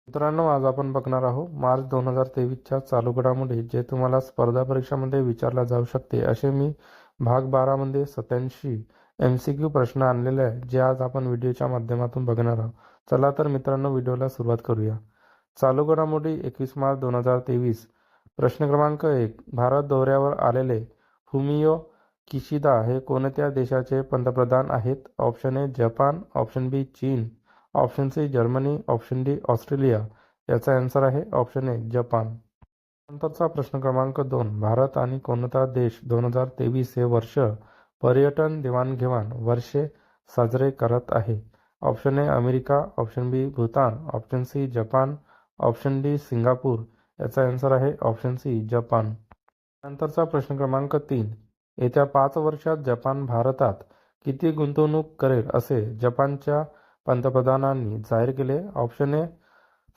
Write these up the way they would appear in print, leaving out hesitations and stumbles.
मित्रांनो, आज आपण बघणार आहोत मार्च 2023च्या चालू घडामोडी जे तुम्हाला स्पर्धा परीक्षामध्ये विचारला जाऊ शकते असे मी भाग 12 मध्ये 87 MCQ प्रश्न आणलेले आहे जे आज आपण व्हिडिओच्या माध्यमातून बघणार आहोत. चला तर मित्रांनो, व्हिडिओला सुरुवात करूया. चालू घडामोडी 21 मार्च 2023. प्रश्न क्रमांक 1. भारत दौऱ्यावर आलेले फुमियो किशिदा हे कोणत्या देशाचे पंतप्रधान आहेत? Option A Japan, option B चीन, option C Germany, option D Australia. याचा आन्सर आहे ऑप्शन ए जपान. नंतरचा प्रश्न क्रमांक 2. भारत आणि कोणता देश 2023 हे वर्ष पर्यटन देवाणघेवाण वर्षे साजरे करत आहे? Option A America, option B Bhutan, option C Japan, option D Singapore. याचा आन्सर आहे ऑप्शन सी जपान. नंतरचा प्रश्न क्रमांक 3. येत्या 5 वर्षात जपान भारतात किती गुंतवणूक करेल असे जपानच्या पंतप्रधानांनी जाहीर केले? Option A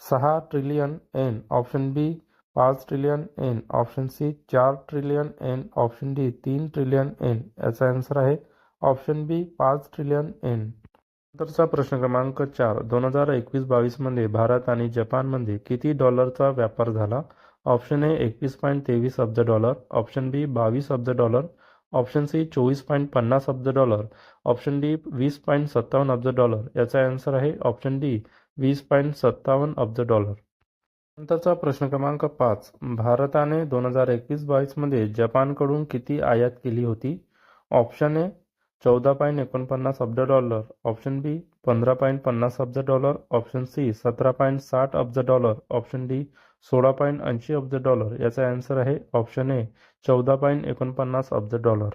6 trillion yen, option B 5 trillion yen, option C 4 trillion yen, option D 3 trillion yen. याचा आन्सर आहे ऑप्शन बी 5 ट्रिलियन एन. नंतरचा प्रश्न क्रमांक 4. 2021-22 मध्ये भारत आणि जपानमध्ये किती डॉलरचा व्यापार झाला? ऑप्शन ए 21.23 अब्ज डॉलर, ऑप्शन बी 22 अब्ज डॉलर, ऑप्शन सी 24.50 अब्ज डॉलर, ऑप्शन डी 20.57 अब्ज डॉलर. याचा आन्सर आहे ऑप्शन डी 20.57 अब्ज डॉलर. नंतरचा प्रश्न क्रमांक 5. भारताने 2021-22 मध्ये जपानकडून किती आयात केली होती? ऑप्शन ए 14.49 अब्ज डॉलर, ऑप्शन बी 15.50 अब्ज डॉलर, ऑप्शन सी 17.60 अब्ज डॉलर, ऑप्शन डी 16.80 अब्ज डॉलर. याचा आन्सर आहे ऑप्शन ए 14.49 अब्ज डॉलर.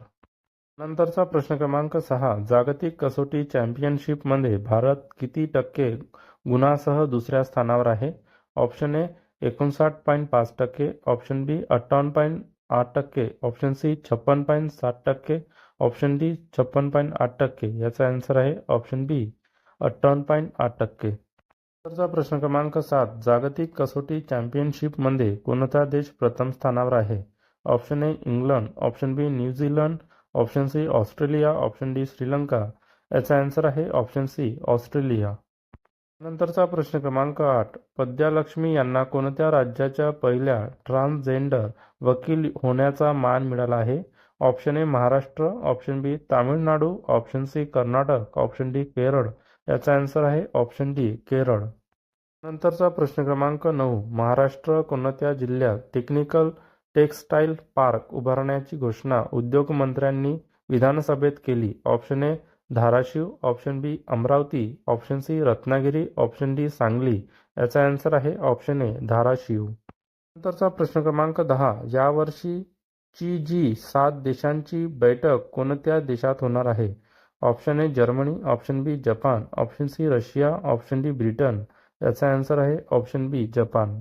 नंतरचा प्रश्न क्रमांक 6. जागतिक कसोटी चॅम्पियनशिपमध्ये भारत किती टक्के गुणांसह दुसऱ्या स्थानावर आहे? Option A 59.5%, option B 58.8%, option C 56.7%, option D 56.8%. याचा आन्सर आहे ऑप्शन बी 58.8%. नंतरचा प्रश्न क्रमांक 7. जागतिक कसोटी चॅम्पियनशिपमध्ये कोणता देश प्रथम स्थानावर आहे? Option A England, option B New Zealand, option C Australia, option D Sri Lanka. याचा आन्सर आहे ऑप्शन सी ऑस्ट्रेलिया. नंतरचा प्रश्न क्रमांक 8. पद्यालक्ष्मी यांना कोणत्या राज्याच्या पहिल्या ट्रान्सजेंडर वकील होण्याचा मान मिळाला आहे? Option A Maharashtra, option B Tamil Nadu, option C Karnataka, option D Kerala. याचा आन्सर आहे ऑप्शन डी केरळ. नंतरचा प्रश्न क्रमांक 9. महाराष्ट्र कोणत्या जिल्ह्यात टेक्निकल टेक्सटाईल पार्क उभारण्याची घोषणा उद्योगमंत्र्यांनी विधानसभेत केली? Option A Dharashiv, option B Amravati, option C Ratnagiri, option D Sangli. याचा आन्सर आहे ऑप्शन ए धाराशिव. नंतरचा प्रश्न क्रमांक 10. यावर्षीची जी 7 देशांची बैठक कोणत्या देशात होणार आहे? Option A Germany, option B Japan, option C Russia, option D Britain. याचा आन्सर आहे ऑप्शन बी जपान.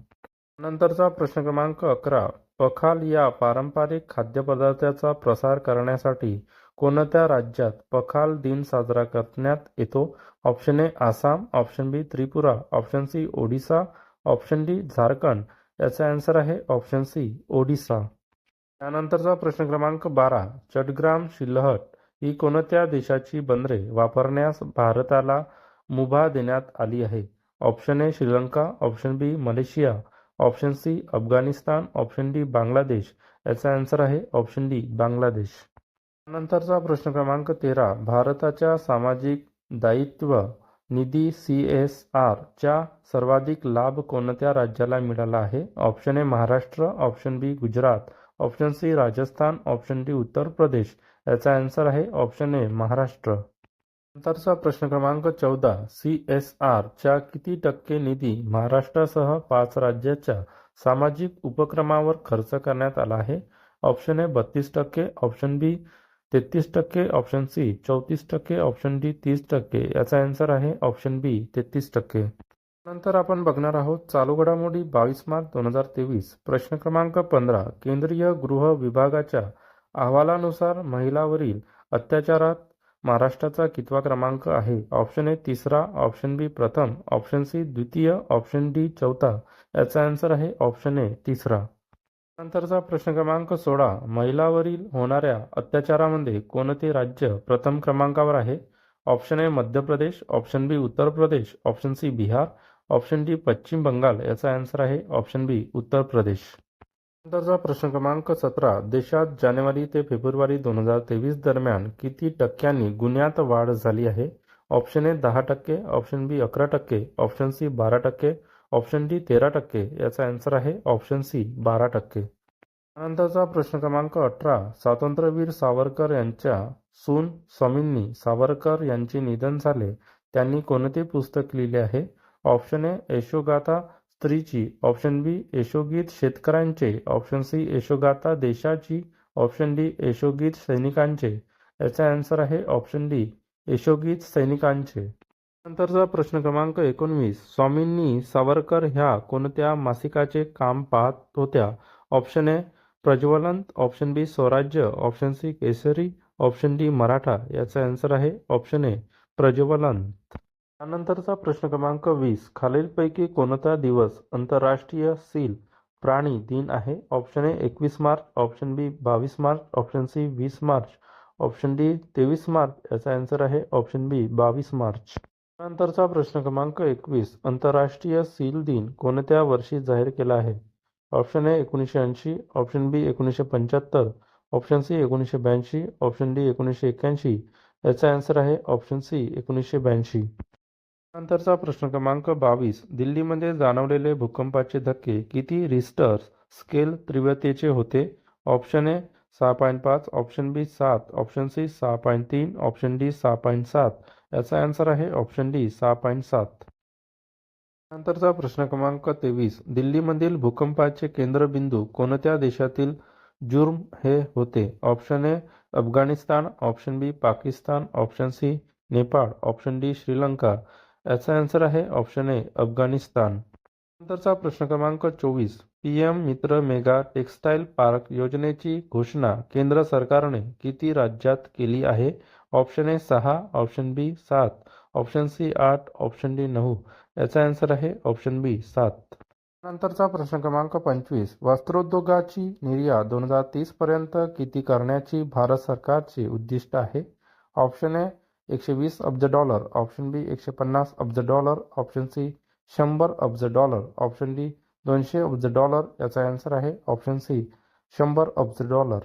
नंतरचा प्रश्न क्रमांक 11. पखाल या पारंपरिक खाद्यपदार्थाचा प्रसार करण्यासाठी कोणत्या राज्यात पखाल दिन साजरा करण्यात येतो? Option A Assam, option B Tripura, option C Odisha, option D Jharkhand. याचा आन्सर आहे ऑप्शन सी ओडिसा. त्यानंतरचा प्रश्न क्रमांक 12. चटग्राम शिलहट ही कोणत्या देशाची बंदरे वापरण्यास भारताला मुभा देण्यात आली आहे? Option A Sri Lanka, option B Malaysia, option C Afghanistan, option D Bangladesh. याचा आन्सर आहे ऑप्शन डी बांगलादेश. नंतरचा प्रश्न क्रमांक 13. भारताच्या सामाजिक दायित्व निधी CSR चा सर्वाधिक लाभ कोणत्या राज्याला मिळाला आहे? Option A Maharashtra, option B Gujarat, option C Rajasthan, option D Uttar Pradesh. याचा आन्सर आहे ऑप्शन ए महाराष्ट्र. नंतरचा प्रश्न क्रमांक 14. CSR च्या किती टक्के निधी महाराष्ट्रासह 5 राज्याच्या सामाजिक उपक्रमावर खर्च करण्यात आला आहे? Option A 32%, option B 33%, option C 34%, option D 30%. याचा आन्सर आहे ऑप्शन बी 33%. नंतर आपण बघणार आहोत चालू घडामोडी 22 मार्च 2023. प्रश्न क्रमांक 15. केंद्रीय गृह विभागाच्या अहवालानुसार महिलांवरील अत्याचारात महाराष्ट्राचा कितवा क्रमांक आहे? ऑप्शन ए 3रा, ऑप्शन बी प्रथम, ऑप्शन सी द्वितीय, ऑप्शन डी 4था. याचा आन्सर आहे ऑप्शन ए 3रा. नंतरचा प्रश्न क्रमांक 16. महिलांवरील होणाऱ्या अत्याचारामध्ये कोणते राज्य प्रथम क्रमांकावर आहे? ऑप्शन ए Madhya Pradesh, option B Uttar Pradesh, option C Bihar, option D Paschim Bengal याचा आन्सर आहे ऑप्शन बी उत्तर प्रदेश. नंतरचा प्रश्न क्रमांक 17. देशात जानेवारी ते फेब्रुवारी 2023 दरम्यान किती टक्क्यांनी गुन्ह्यात वाढ झाली आहे? Option A 10%, option B 11%, option C 12%, option D 13%. याचा आन्सर आहे ऑप्शन सी 12%. त्यानंतरचा प्रश्न क्रमांक 18. स्वातंत्र्यवीर सावरकर यांच्या सून स्वामींनी सावरकर यांचे निधन झाले त्यांनी कोणते पुस्तक लिहिले आहे? ऑप्शन ए यशोगाथा स्त्रीची, ऑप्शन बी यशोगीत शेतकऱ्यांचे, ऑप्शन सी यशोगाथा देशाची, ऑप्शन डी यशोगीत सैनिकांचे. याचा आन्सर आहे ऑप्शन डी यशोगीत सैनिकांचे. नंतरचा प्रश्न क्रमांक 19. स्वामींनी सावरकर ह्या कोणत्या मासिकाचे काम पाहत होत्या? ऑप्शन ए प्रज्वलंत, ऑप्शन बी स्वराज्य, ऑप्शन सी केसरी, ऑप्शन डी मराठा. याचा आन्सर आहे ऑप्शन ए प्रज्वलंत. त्यानंतरचा प्रश्न क्रमांक 20. खालीलपैकी कोणता दिवस आंतरराष्ट्रीय सील प्राणी दिन आहे? Option A 21 March, option B 22 March, option C 20 March, option D 23 March. याचा आन्सर आहे ऑप्शन बी 22 मार्च. त्यानंतरचा प्रश्न क्रमांक 21. आंतरराष्ट्रीय सील दिन कोणत्या वर्षी जाहीर केला आहे? Option A 1980, option B 1975, option C 1982, option D 1981. याचा आन्सर आहे ऑप्शन सी 1982. नंतरचा प्रश्न क्रमांक 22. दिल्लीमध्ये जाणवलेले भूकंपाचे धक्के किती रिश्टर स्केल तीव्रतेचे होते? Option A 6.5, option B 7, option C 6.3, option D 6.7. याचा आन्सर आहे ऑप्शन डी 6.7. नंतरचा प्रश्न क्रमांक 23. दिल्लीमधील भूकंपाचे केंद्रबिंदू कोणत्या देशातील जुर्म हे होते? Option A Afghanistan, option B Pakistan, option C Nepal, option D Sri Lanka. याचा आन्सर आहे ऑप्शन ए अफगाणिस्तान. नंतरचा प्रश्न क्रमांक 24. PM मित्र मेगा टेक्सटाईल पार्क योजनेची घोषणा केंद्र सरकारने किती राज्यात केली आहे? Option A 6, option B 7, option C 8, option D 9. याचा आन्सर आहे ऑप्शन बी 7. नंतरचा प्रश्न क्रमांक 25. वस्त्रोद्योगाची निर्यात 2030 पर्यंत किती करण्याची भारत सरकारचे उद्दिष्ट आहे? ऑप्शन ए 120 अब्ज डॉलर, ऑप्शन बी 150 अब्ज डॉलर, ऑप्शन सी 100 अब्ज डॉलर, ऑप्शन डी 200 अब्ज डॉलर. याचा आन्सर आहे ऑप्शन सी 100 अब्ज डॉलर.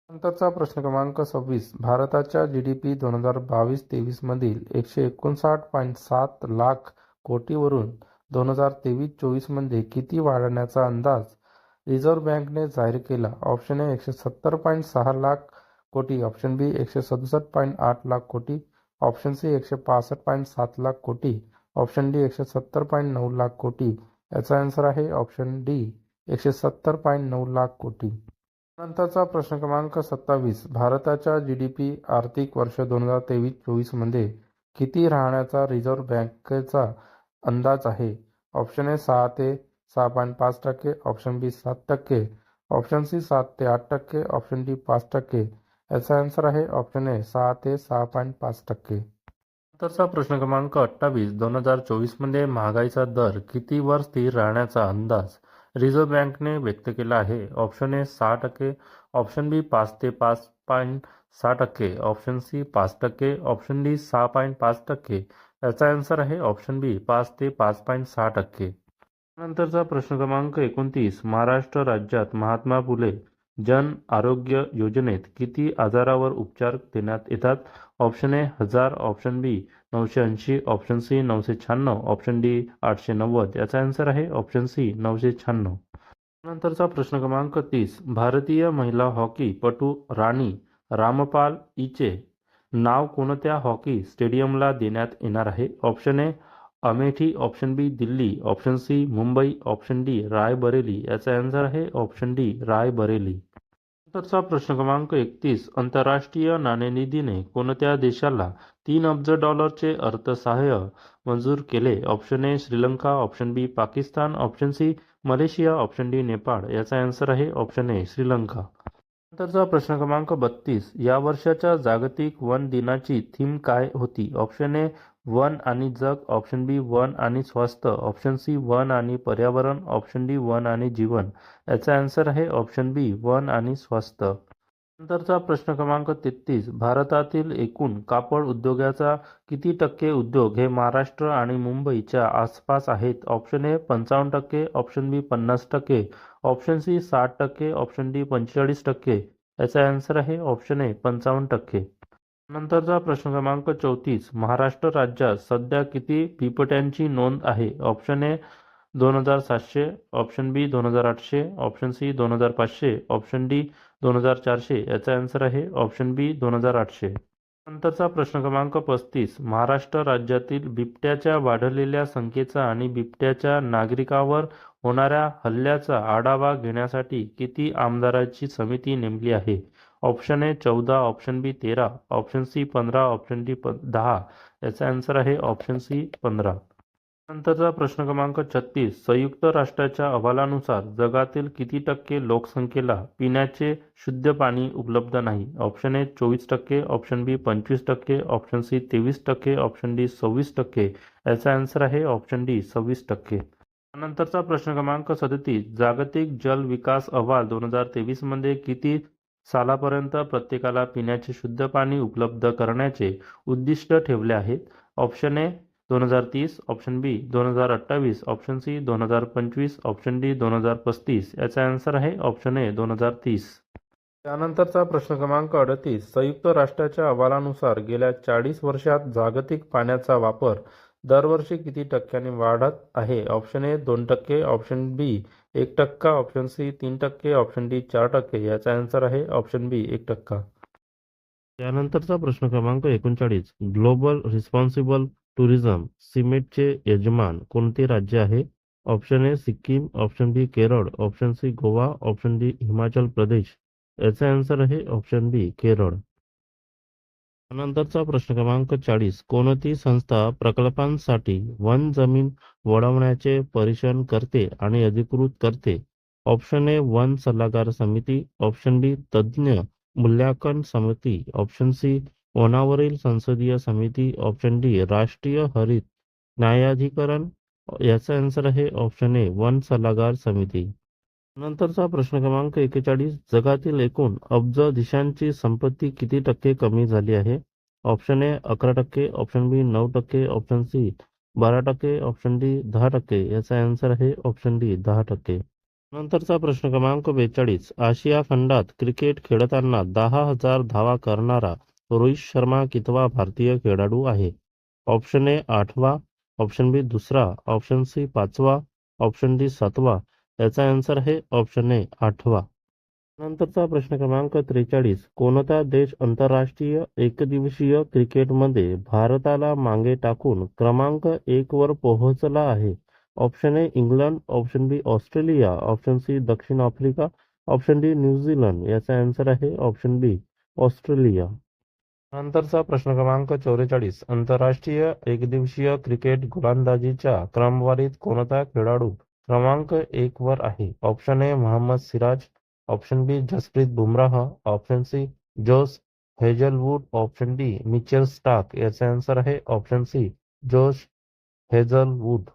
नंतरचा प्रश्न क्रमांक 26. भारताच्या GDP 2022-23 मधील 159.7 लाख कोटीवरून 2023-24 मध्ये किती वाढण्याचा अंदाज रिझर्व्ह बँकेने जाहीर केला? ऑप्शन ए 170.6 लाख कोटी, ऑप्शन बी 167.8 लाख कोटी, ऑप्शन सी 165.7 लाख कोटी, ऑप्शन डी 170.9 लाख कोटी. याचा आन्सर आहे ऑप्शन डी 170.9 लाख कोटी. नंतरचा प्रश्न क्रमांक 27. भारताच्या GDP आर्थिक वर्ष 2023-24 मध्ये किती राहण्याचा रिझर्व्ह बँकेचा अंदाज आहे? ऑप्शन ए 6 ते 6.5%, ऑप्शन बी 7%, ऑप्शन सी 7 ते 8%, ऑप्शन डी 5%. याचा आन्सर आहे ऑप्शन ए 6 ते 6.5%. नंतरचा प्रश्न क्रमांक 28. 2024 मध्ये महागाईचा दर किती वर स्थिर राहण्याचा अंदाज रिझर्व्ह बँकेने व्यक्त केला आहे? ऑप्शन ए 6%, ऑप्शन बी 5 ते 5.6%, ऑप्शन सी 5%, ऑप्शन डी 6.5%. याचा आन्सर आहे ऑप्शन बी 5 ते 5.6%. नंतरचा प्रश्न क्रमांक 29. महाराष्ट्र राज्यात महात्मा फुले जन आरोग्य योजनेत किती आजारावर उपचार देण्यात येतात? Option A 1000, option B 980, option C 996, option D 890. याचा आन्सर आहे ऑप्शन सी 996. नंतरचा प्रश्न क्रमांक 30. भारतीय महिला हॉकी पटू राणी रामपाल हिचे नाव कोणत्या हॉकी स्टेडियमला देण्यात येणार आहे? Option A Amethi, option B Delhi, option C Mumbai, option D Raebareli. याचा आन्सर आहे ऑप्शन डी रायबरेली. नंतरचा प्रश्न क्रमांक 31. आंतरराष्ट्रीय नाणेनिधीने कोणत्या देशाला 3 अब्ज डॉलरचे अर्थसहाय्य मंजूर केले? Option A Sri Lanka, option B Pakistan, option C Malaysia, option D Nepal. याचा आन्सर आहे ऑप्शन ए श्रीलंका. नंतरचा प्रश्न क्रमांक 32. या वर्षाच्या जागतिक वन दिनाची थीम काय होती? ऑप्शन ए वन आणि जग, ऑप्शन बी वन आणि स्वास्थ्य, ऑप्शन सी वन आणि पर्यावरण, ऑप्शन डी वन आणि जीवन. याचा आन्सर आहे ऑप्शन बी वन आणि स्वास्थ्य. नंतरचा प्रश्न क्रमांक 33. भारतातील एकूण कापड उद्योगाचा किती टक्के उद्योग हे महाराष्ट्र आणि मुंबईच्या आसपास आहेत? Option A 55%, option B 50%, option C 60%, option D 45%. याचा आन्सर आहे ऑप्शन ए 55%. नंतरचा प्रश्न क्रमांक 34. महाराष्ट्र राज्यात सध्या किती बिबट्यांची नोंद आहे? Option A 2700, option B 2800, option C 2500, option D 2400. याचा आन्सर आहे ऑप्शन बी 2800. नंतरचा प्रश्न क्रमांक 35. महाराष्ट्र राज्यातील बिबट्याच्या वाढलेल्या संख्येचा आणि बिबट्याच्या नागरिकांवर होणाऱ्या हल्ल्याचा आढावा घेण्यासाठी किती आमदारांची समिती नेमली आहे? Option A 14, option B 13, option C 15, option D 10. याचा आन्सर आहे ऑप्शन सी 15. नंतरचा प्रश्न क्रमांक 36. संयुक्त राष्ट्राच्या अहवालानुसार जगातील किती टक्के लोकसंख्येला पिण्याचे शुद्ध पाणी उपलब्ध नाही? Option A 24%, option B 25%, option C 23%, option D 26%. याचा आन्सर आहे ऑप्शन डी 26%. नंतरचा प्रश्न क्रमांक 37. जागतिक जल विकास अहवाल 2023 मध्ये किती सालापर्यंत प्रत्येकाला पिण्याचे शुद्ध पाणी उपलब्ध करण्याचे उद्दिष्ट ठेवले आहेत? Option A 2030, option B 2028, option C 2025, option D 2035. याचा आन्सर आहे ऑप्शन ए 2030. त्यानंतरचा प्रश्न क्रमांक 38. संयुक्त राष्ट्राच्या अहवालानुसार गेल्या 40 वर्षात जागतिक पाण्याचा वापर दरवर्षी किती टक्क्यांनी वाढत आहे? Option A 2%, option B 1%, option C 3%, option D 4%. याचा आन्सर आहे ऑप्शन बी 1%. त्यानंतरचा प्रश्न क्रमांक 39. ग्लोबल रिस्पॉन्सिबल टुरिझम समिटचे यजमान कोणते राज्य आहे? Option A Sikkim, option B Kerala, option C Goa, option D Himachal Pradesh. याचा आन्सर आहे ऑप्शन बी केरळ. नंतरचा प्रश्न क्रमांक 40. कोणती संस्था प्रकल्पांसाठी वन जमीन वळवण्याचे परीक्षण करते आणि अधिकृत करते? ऑप्शन ए वन सल्लागार समिती, ऑप्शन डी तज्ज्ञ मूल्यांकन समिती, ऑप्शन सी वनावरील संसदीय समिती, ऑप्शन डी राष्ट्रीय हरित न्यायाधिकरण. याचा आन्सर आहे ऑप्शन ए वन सल्लागार समिती. नंतरचा प्रश्न क्रमांक 41. जगातील एकूण अब्ज देशांची संपत्ती किती टक्के कमी झाली आहे? Option A 11%, option B 9%, option C 12%, option D 10%. याचा आन्सर आहे ऑप्शन डी 10%. नंतरचा प्रश्न क्रमांक 42. आशिया खंडात क्रिकेट खेळताना 10,000 धावा करणारा रोहित शर्मा कितवा भारतीय खेळाडू आहे? ऑप्शन ए 8वा, ऑप्शन बी 2रा, ऑप्शन सी 5वा, ऑप्शन डी 7वा. याचा आन्सर आहे ऑप्शन ए 8वा. नंतरचा प्रश्न क्रमांक 43. कोणता देश आंतरराष्ट्रीय एकदिवसीय क्रिकेटमध्ये भारताला मागे टाकून क्रमांक 1 वर पोहोचला आहे? Option A England, option B Australia, option C दक्षिण आफ्रिका, ऑप्शन डी न्यूझीलंड. याचा आन्सर आहे ऑप्शन बी ऑस्ट्रेलिया. नंतरचा प्रश्न क्रमांक 44. आंतरराष्ट्रीय एकदिवसीय क्रिकेट गोलंदाजीच्या क्रमवारीत कोणता खेळाडू क्रमांक 1 वर आहे? Option A Mohammed Siraj, option B Jasprit Bumrah, option C Josh Hazlewood, option D Mitchell Starc. याचा आन्सर आहे ऑप्शन सी जोश हेजलवूड.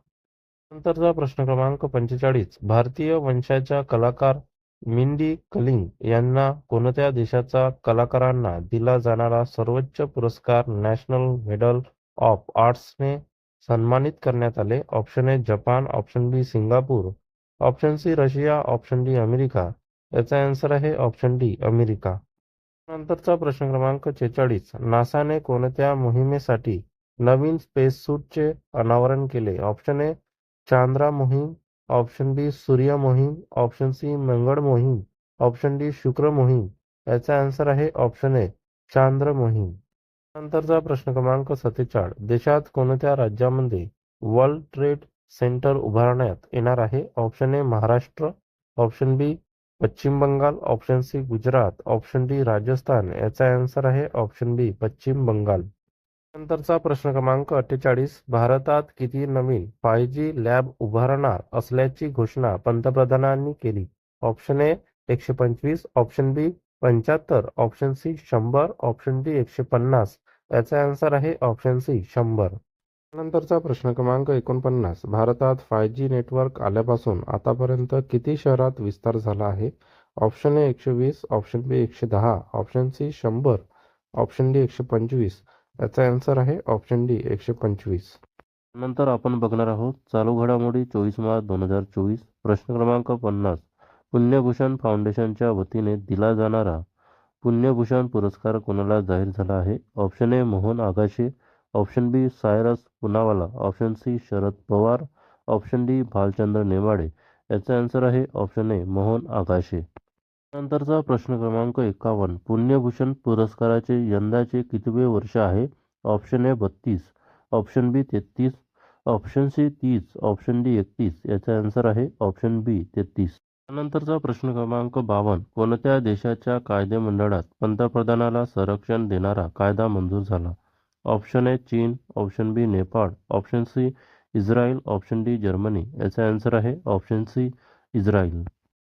नंतरचा प्रश्न क्रमांक 45. भारतीय वंशाच्या कलाकार मिंडी कलिंग यांना कोणत्या देशाचा कलाकारांना दिला जाणारा सर्वोच्च पुरस्कार नॅशनल मेडल ऑफ आर्ट्सने सन्मानित करण्यात आले? Option A Japan, option B Singapore, option C Russia, option D America. याचा आन्सर आहे ऑप्शन डी अमेरिका. नंतरचा प्रश्न क्रमांक 46. नासाने कोणत्या मोहिमेसाठी नवीन स्पेस सूटचे अनावरण केले? ऑप्शन ए चांद्रा मोहीम, ऑप्शन बी सूर्य मोहीम, ऑप्शन सी मंगळ मोहीम, ऑप्शन डी शुक्र मोहीम. याचा आन्सर आहे ऑप्शन ए चांद्र मोहीम. नंतरचा प्रश्न क्रमांक 47. देशात कोणत्या राज्यामध्ये वर्ल्ड ट्रेड सेंटर उभारण्यात येणार आहे? Option A Maharashtra, option B Paschim Bengal, option C Gujarat, option D Rajasthan. याचा आन्सर आहे ऑप्शन बी पश्चिम बंगाल. नंतरचा प्रश्न क्रमांक 48. भारतात किती नवीन 5G लॅब उभारणार असल्याची घोषणा पंतप्रधानांनी केली? Option A 125, option B 75, option C 100, option D 150. याचा आन्सर आहे ऑप्शन सी 100. नंतरचा प्रश्न क्रमांक 49. भारतात 5G नेटवर्क आल्यापासून आतापर्यंत किती शहरात विस्तार झाला आहे? Option A 120, option B 110, option C 100, option D 125. याचा आन्सर आहे ऑप्शन डी 125. नंतर आपण बघणार आहोत चालू घडामोडी 24 मार्च 2024. प्रश्न क्रमांक 50. पुण्यभूषण फाउंडेशनच्या वतीने दिला जाणारा पुण्यभूषण पुरस्कार कोणाला जाहीर झाला आहे? Option A Mohan Agashe, option B Cyrus Poonawalla, option C Sharad Pawar, option D Bhalchandra Nemade. याचा आन्सर आहे ऑप्शन ए मोहन आगाशे. नंतरचा प्रश्न क्रमांक 51. पुण्यभूषण पुरस्काराचे यंदाचे कितवे वर्ष आहे? Option A 32, option B 33, option C 30, option D 31. याचा आन्सर आहे ऑप्शन बी 33. त्यानंतरचा प्रश्न क्रमांक 52. कोणत्या देशाच्या कायदेमंडळात पंतप्रधानाला संरक्षण देणारा कायदा मंजूर झाला? ऑप्शन ए चीन, option B Nepal, option C Israel, option D Germany. याचा आन्सर आहे ऑप्शन सी इस्रायल.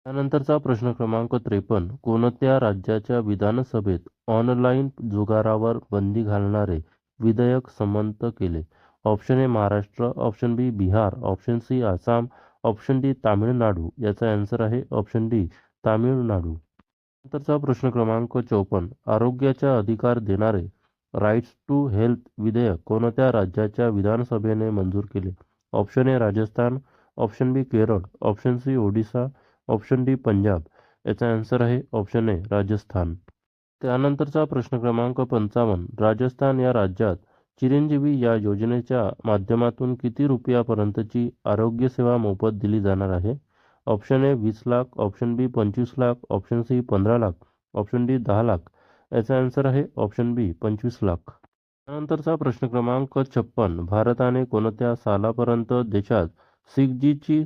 त्यानंतरचा प्रश्न क्रमांक 53. कोणत्या राज्याच्या विधानसभेत ऑनलाईन जुगारावर बंदी घालणारे विधेयक संमत केले? Option A Maharashtra, option B Bihar, option C Assam, option D Tamil Nadu. याचा आन्सर आहे ऑप्शन डी तामिळनाडू. नंतरचा प्रश्न क्रमांक 54. आरोग्याचा अधिकार देणारे राईट्स टू हेल्थ विधेयक कोणत्या राज्याच्या विधानसभेने मंजूर केले? Option A Rajasthan, option B Kerala, option C Odisha, option D Punjab. याचा आन्सर आहे ऑप्शन ए राजस्थान. त्यानंतरचा प्रश्न क्रमांक 55. राजस्थान या राज्यात चिरंजीवी या योजनेच्या माध्यमातून किती रुपयापर्यंतची आरोग्यसेवा मोफत दिली जाणार आहे? Option A 20 lakh, option B 25 lakh, option C 15 lakh, option D 10 lakh. याचा आन्सर आहे ऑप्शन बी 25 लाख. त्यानंतरचा प्रश्न क्रमांक 56. भारताने कोणत्या सालापर्यंत देशात 6Gची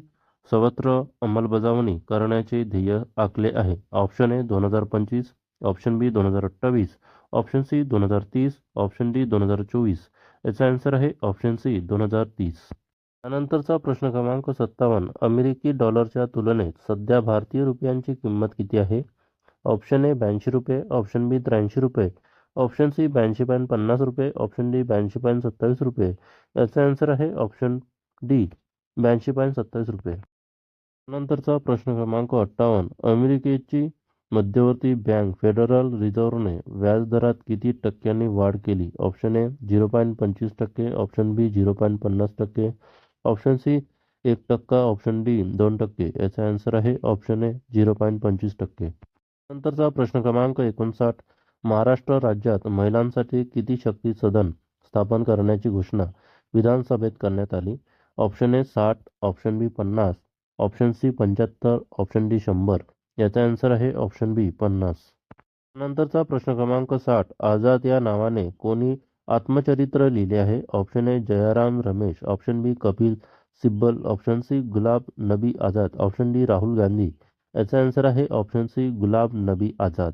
सर्वत्र अंमलबजावणी करण्याचे ध्येय आखले आहे? Option A 2025, option B 2028, option C 2030, option D 2024. याचा आन्सर आहे ऑप्शन सी 2030. त्यानंतरचा प्रश्न क्रमांक 57. अमेरिकी डॉलरच्या तुलनेत सध्या भारतीय रुपयांची किंमत किती आहे? ऑप्शन ए 82 रुपये, ऑप्शन बी 83 रुपये, ऑप्शन सी 82.50 रुपये, ऑप्शन डी 82.27 रुपये. याचा आन्सर आहे ऑप्शन डी 82.27 रुपये. नंतरचा प्रश्न क्रमांक 58. अमेरिकेची मध्यवर्ती बँक फेडरल रिझर्व्हने व्याजदरात किती टक्क्यांनी वाढ केली? Option A 0.25%, option B 0.50%, option C 1%, option D 2%. याचा आन्सर आहे ऑप्शन ए 0.25%. नंतरचा प्रश्न क्रमांक 59. महाराष्ट्र राज्यात महिलांसाठी किती शक्ती सदन स्थापन करण्याची घोषणा विधानसभेत करण्यात आली? Option A 60, option B 50, option C 75, option D 100. याचा आन्सर आहे ऑप्शन बी 50. नंतरचा प्रश्न क्रमांक 60. आझाद या नावाने कोणी आत्मचरित्र लिहिले आहे? Option A Jairam Ramesh, option B Kapil Sibal, option C गुलाब नबी आझाद, ऑप्शन डी राहुल गांधी. याचा आन्सर आहे ऑप्शन सी गुलाब नबी आझाद.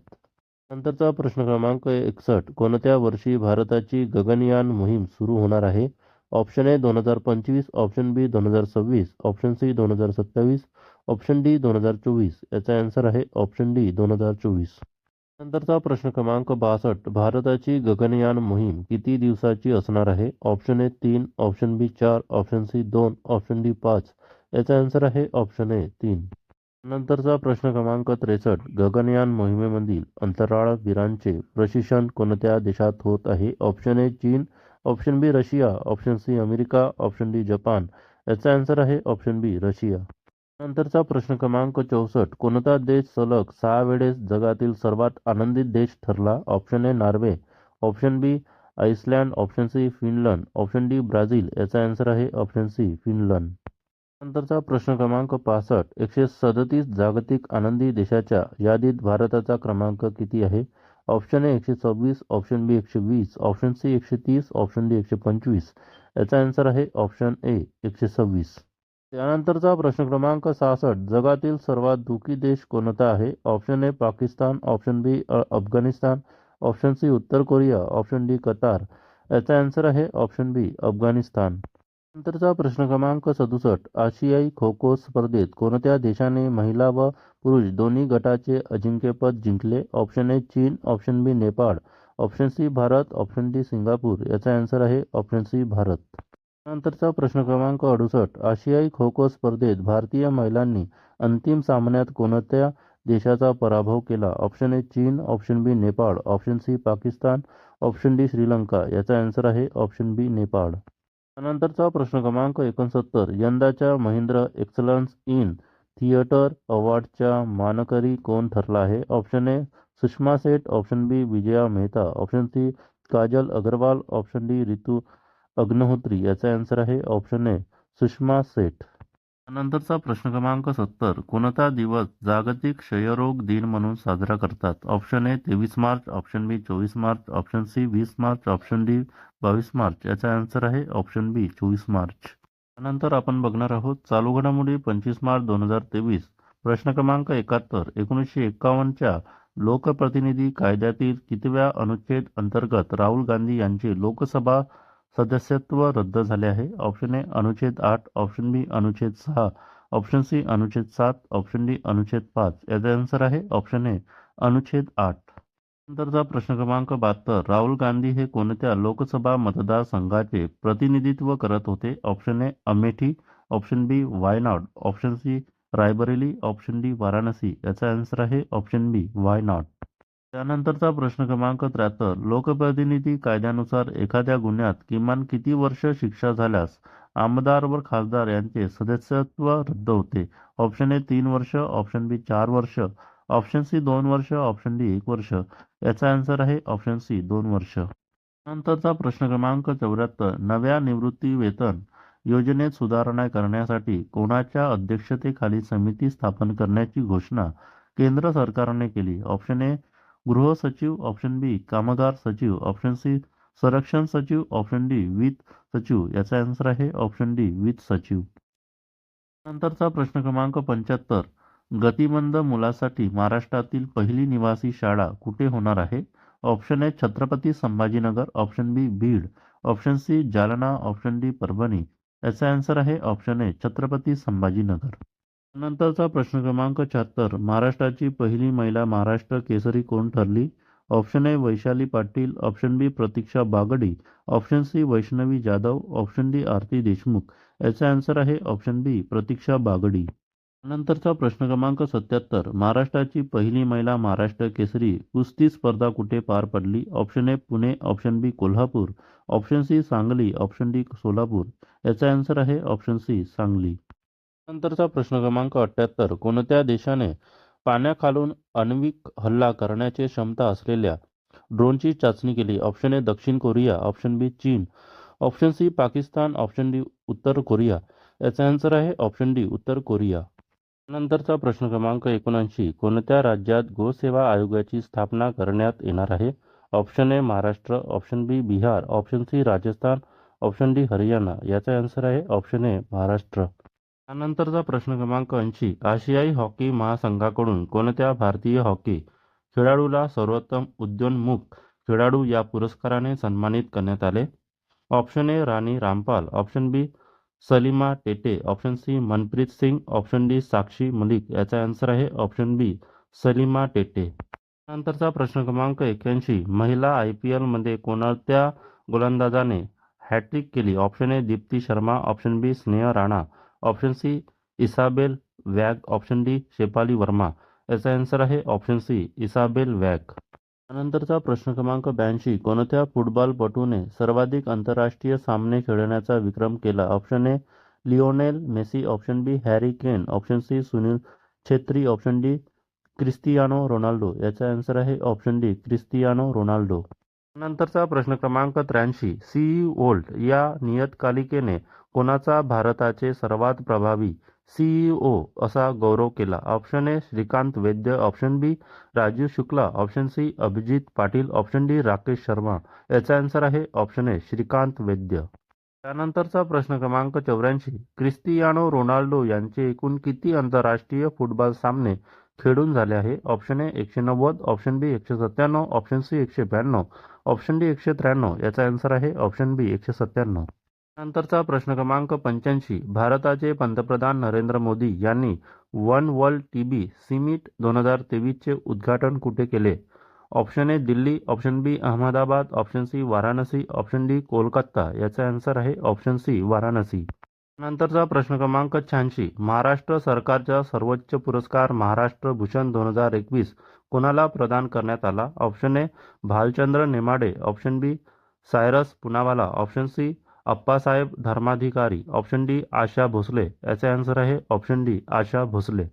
नंतरचा प्रश्न क्रमांक 61. कोणत्या वर्षी भारताची गगनयान मोहीम सुरू होणार आहे? Option A 2025, option B 2026, option C 2027, option D 2024. याचा आन्सर आहे ऑप्शन डी 2024. नंतरचा प्रश्न क्रमांक 62. भारताची गगनयान मोहीम किती दिवसाची असणार आहे? Option A 3, option B 4, option C 2, option D 5. याचा आन्सर आहे ऑप्शन ए 3. नंतरचा प्रश्न क्रमांक 63. गगनयान मोहिमेमधील अंतराळवीरांचे प्रशिक्षण कोणत्या देशात होत आहे? ऑप्शन ए चीन, option B Russia, option C America, option D Japan. याचा आन्सर आहे ऑप्शन बी रशिया. नंतरचा प्रश्न क्रमांक 64. कोणता देश सलग 6 वेळेस जगातील सर्वात आनंदित देश ठरला? Option A Norway, option B Iceland, option C Finland, option D Brazil. याचा आन्सर आहे ऑप्शन सी फिनलंड. नंतरचा प्रश्न क्रमांक 65. 137 जागतिक आनंदी देशाच्या यादीत भारताचा क्रमांक किती आहे? Option A 126, option B 120, option C 130, option D 125. याचा आन्सर आहे ऑप्शन ए 126. त्यानंतरचा प्रश्न क्रमांक 66. जगातील सर्वात दुःखी देश कोणता आहे? Option A Pakistan, option B Afghanistan, option C उत्तर कोरिया, ऑप्शन डी कतार. याचा आन्सर आहे ऑप्शन बी अफगाणिस्तान. नंतरचा प्रश्न क्रमांक 67. आशियाई खो खो स्पर्धेत कोणत्या देशाने महिला व पुरुष दोन्ही गटाचे अजिंक्यपद जिंकले? ऑप्शन ए चीन, option B Nepal, option C Bharat, option D Singapore. याचा आन्सर आहे ऑप्शन सी भारत. नंतरचा प्रश्न क्रमांक 68. आशियाई खो खो स्पर्धेत भारतीय महिलांनी अंतिम सामन्यात कोणत्या देशाचा पराभव केला? ऑप्शन ए चीन, option B Nepal, option C Pakistan, option D Sri Lanka. याचा आन्सर आहे ऑप्शन बी नेपाळ. त्यानंतरचा प्रश्न क्रमांक 69. यंदाच्या महिंद्रा एक्सलन्स इन थिएटर अवॉर्डच्या मानकरी कोण ठरला आहे? Option A Sushma Seth, option B Vijaya Mehta, option C Kajal Aggarwal, option D Ritu Agnihotri. याचा आन्सर आहे ऑप्शन ए सुषमा सेठ. त्यानंतरचा प्रश्न क्रमांक 70. कोणता दिवस जागतिक क्षयरोग दिन म्हणून साजरा करतात? Option A 23 March, option B 24 March, option C 20 March, option D 22 March. याचा आन्सर आहे ऑप्शन बी 24 मार्च. त्यानंतर आपण बघणार आहोत चालू घडामोडी 25 मार्च 2023. प्रश्न क्रमांक 71. 1951च्या लोकप्रतिनिधी कायद्यातील कितव्या अनुच्छेद अंतर्गत राहुल गांधी यांचे लोकसभा सदस्यत्व रद्द झाले आहे? ऑप्शन ए अनुच्छेद 8, ऑप्शन बी अनुच्छेद 6, ऑप्शन सी अनुच्छेद 7, ऑप्शन डी अनुच्छेद 5. याचा आन्सर आहे ऑप्शन ए अनुच्छेद 8. नंतरचा प्रश्न क्रमांक 72. राहुल गांधी हे कोणत्या लोकसभा मतदारसंघाचे प्रतिनिधित्व करत होते? Option A Amethi, option B Wayanad, option C Raebareli, option D Varanasi. याचा आन्सर आहे ऑप्शन बी वायनाड. त्यानंतरचा प्रश्न क्रमांक 73. लोकप्रतिनिधी कायद्यानुसार एखाद्या गुन्ह्यात किमान किती वर्ष शिक्षा झाल्यास आमदार व खासदार यांचे सदस्यत्व रद्द होते? ऑप्शन ए 3 वर्ष, ऑप्शन बी 4 वर्ष, ऑप्शन सी 2 वर्ष, ऑप्शन डी 1 वर्ष. याचा आन्सर आहे ऑप्शन सी 2 वर्ष. नंतरचा प्रश्न क्रमांक 74. नव्या निवृत्ती वेतन योजनेत सुधारणा करण्यासाठी कोणाच्या अध्यक्षतेखाली समिती स्थापन करण्याची घोषणा केंद्र सरकारने केली? ऑप्शन ए गृह सचिव, ऑप्शन बी कामगार सचिव, ऑप्शन सी संरक्षण सचिव, ऑप्शन डी वित्त सचिव. याचा आन्सर आहे ऑप्शन डी वित्त सचिव. नंतरचा प्रश्न क्रमांक 75. गतिमंद मुलासाठी महाराष्ट्रातील पहिली निवासी शाळा कुठे होणार आहे? Option A Chhatrapati Sambhajinagar, option B Beed, option C Jalna, option D Parbhani. याचा आन्सर आहे ऑप्शन ए छत्रपती संभाजीनगर. नंतरचा प्रश्न क्रमांक 76. महाराष्ट्राची पहिली महिला महाराष्ट्र केसरी कोण ठरली? Option A Vaishali Patil, option B Pratiksha Bagdi, option C Vaishnavi Jadhav, option D Aarti Deshmukh. याचा आन्सर आहे ऑप्शन बी प्रतीक्षा बागडी. नंतरचा प्रश्न क्रमांक 77. महाराष्ट्राची पहिली महिला महाराष्ट्र केसरी कुस्ती स्पर्धा कुठे पार पडली? Option A Pune, option B Kolhapur, option C Sangli, option D Solapur. याचा आन्सर आहे ऑप्शन सी सांगली. नंतरचा प्रश्न क्रमांक 78. कोणत्या देशाने पाण्याखालून आण्विक हल्ला करण्याची क्षमता असलेल्या ड्रोनची चाचणी केली? ऑप्शन ए दक्षिण कोरिया, ऑप्शन बी चीन, option C Pakistan, option D उत्तर कोरिया. याचा आन्सर आहे ऑप्शन डी उत्तर कोरिया. नंतरचा प्रश्न क्रमांक 79. कोणत्या राज्यात गोसेवा आयोगाची स्थापना करण्यात येणार आहे? Option A Maharashtra, option B Bihar, option C Rajasthan, option D Haryana. याचा आन्सर आहे ऑप्शन ए महाराष्ट्र. त्यानंतरचा प्रश्न क्रमांक 80. आशियाई हॉकी महासंघाकडून कोणत्या भारतीय हॉकी खेळाडूला सर्वोत्तम उदयोन्मुख खेळाडू या पुरस्काराने सन्मानित करण्यात आले? Option A Rani Rampal, option B Salima Tete, option C Manpreet Singh, option D Sakshi Malik. याचा आन्सर आहे ऑप्शन बी सलीमा टेटे. नंतरचा प्रश्न क्रमांक 81. महिला IPL मध्ये कोणत्या गोलंदाजाने हॅट्रिक केली? Option A Deepti Sharma, option B Sneh Rana, option C Isabelle Wong, option D Shafali Verma. याचा आन्सर आहे ऑप्शन सी इसाबेल वॅग. त्यानंतरचा प्रश्न क्रमांक 82. कोणत्या फुटबॉलपटूने सर्वाधिक आंतरराष्ट्रीय सामने खेळण्याचा विक्रम केला? Option A Lionel Messi, option B Harry Kane, option C Sunil Chhetri, option D Cristiano Ronaldo. याचा आन्सर आहे ऑप्शन डी क्रिस्टियानो रोनाल्डो. नंतरचा प्रश्न क्रमांक 83. सीई वोल्ट या नियतकालिकेने कोणाचा भारताचे सर्वात प्रभावी CEO असा गौरव केला? Option A Shrikant Vaidya, option B Rajeev Shukla, option C Abhijit Patil, option D Rakesh Sharma. याचा आन्सर आहे ऑप्शन ए श्रीकांत वैद्य. त्यानंतरचा प्रश्न क्रमांक 84. क्रिस्टियानो रोनाल्डो यांचे एकूण किती आंतरराष्ट्रीय फुटबॉल सामने खेळून झाले आहे? Option A 190, option B 197, option C 192, option D 193. याचा आन्सर आहे ऑप्शन बी 197. नंतरचा प्रश्न क्रमांक 85. भारताचे पंतप्रधान नरेंद्र मोदी यांनी वन वर्ल्ड TB समिट 2023 चे उद्घाटन कुठे केले? Option A Delhi, option B Ahmedabad, option C Varanasi, option D Kolkata. याचा आन्सर आहे ऑप्शन सी वाराणसी. नंतरचा प्रश्न क्रमांक 86. महाराष्ट्र सरकारचा सर्वोच्च पुरस्कार महाराष्ट्र भूषण 2021 कोणाला प्रदान करण्यात आला? Option A Bhalchandra Nemade, option B Cyrus Poonawalla, option C Appasaheb Dharmadhikari, option D Asha Bhosle. याचे आन्सर आहे ऑप्शन डी आशा भोसले.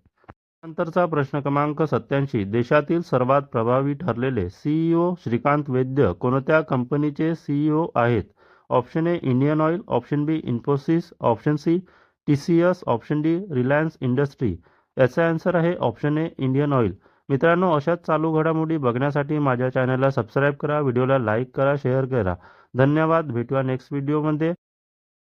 नंतरचा प्रश्न क्रमांक 87. देशातील सर्वात प्रभावी ठरलेले सीईओ श्रीकांत वैद्य कोणत्या कंपनीचे सीईओ आहेत? Option A Indian Oil, option B Infosys, option C TCS, option D Reliance industry. याचा आन्सर आहे ऑप्शन ए इंडियन ऑइल. मित्रांनो, अशाच चालू घडामोडी बघण्यासाठी माझ्या चॅनलला सबस्क्राईब करा, व्हिडिओला लाईक करा, शेअर करा. धन्यवाद. भेटूया नेक्स्ट व्हिडिओमध्ये.